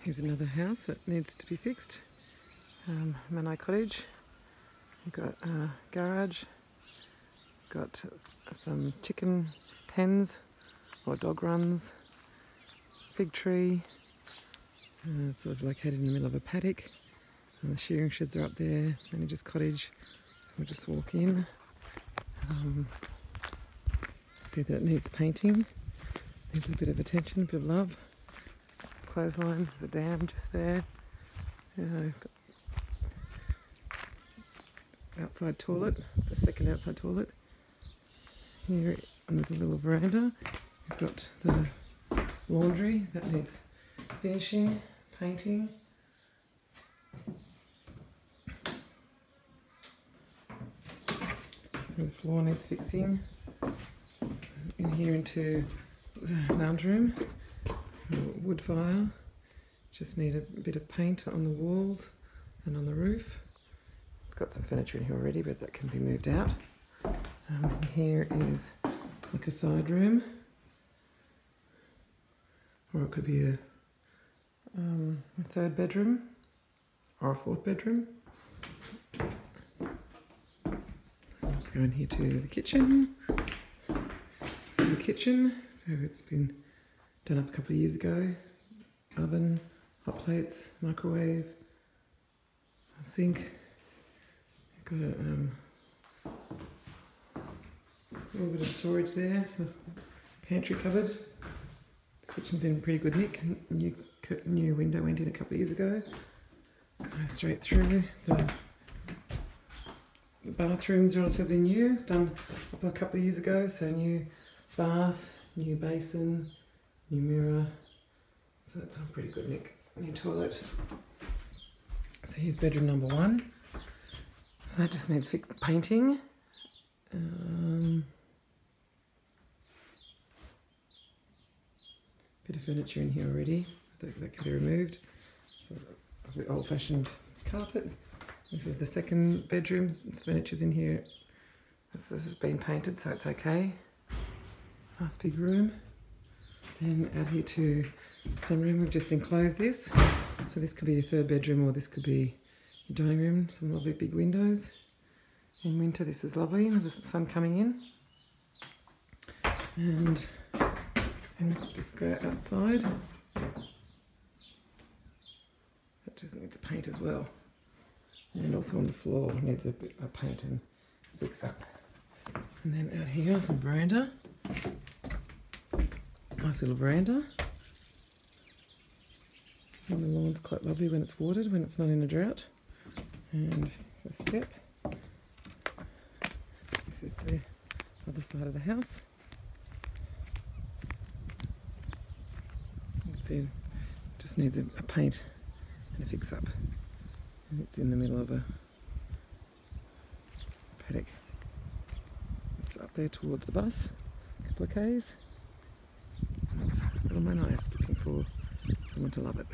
Here's another house that needs to be fixed. Manai Cottage. You've got a garage, got some chicken pens or dog runs, fig tree. It's sort of located in the middle of a paddock. And the shearing sheds are up there. Manager's cottage. So we'll just walk in. See that it needs painting. Needs a bit of attention, a bit of love. Clothesline, there's a dam just there. Outside toilet, the second outside toilet. Here on the little veranda, we've got the laundry that needs finishing, painting. And the floor needs fixing. In here into the lounge room. Wood fire, just need a bit of paint on the walls and on the roof. It's got some furniture in here already, but that can be moved out. Here is like a side room, or it could be a third bedroom or a fourth bedroom. I'll just go in here to the kitchen. This is the kitchen, so it's been done up a couple of years ago. Oven, hot plates, microwave, sink. Got a little bit of storage there, pantry cupboard. The kitchen's in pretty good nick. New window went in a couple of years ago. Go straight through. The bathroom's relatively new. It's done up a couple of years ago, so new bath, new basin, new mirror, so that's all pretty good nick. New toilet. So here's bedroom number 1. So that just needs painting. Bit of furniture in here already that can be removed. So a bit old-fashioned carpet. This is the second bedroom. Furniture's in here. This has been painted, so it's okay. Nice big room. Then out here to some room, we've just enclosed this. So this could be a third bedroom, or this could be your dining room. Some lovely big windows. In winter this is lovely with the sun coming in. And just go outside. That just needs a paint as well. And also on the floor needs a bit of paint and fix up. And then out here, some veranda. Nice little veranda. And the lawn's quite lovely when it's watered, when it's not in a drought. And the step. This is the other side of the house. You can see it just needs a paint and a fix up. And it's in the middle of a paddock. It's up there towards the bus, a couple of k's. That's little Manai. It's looking for someone to love it.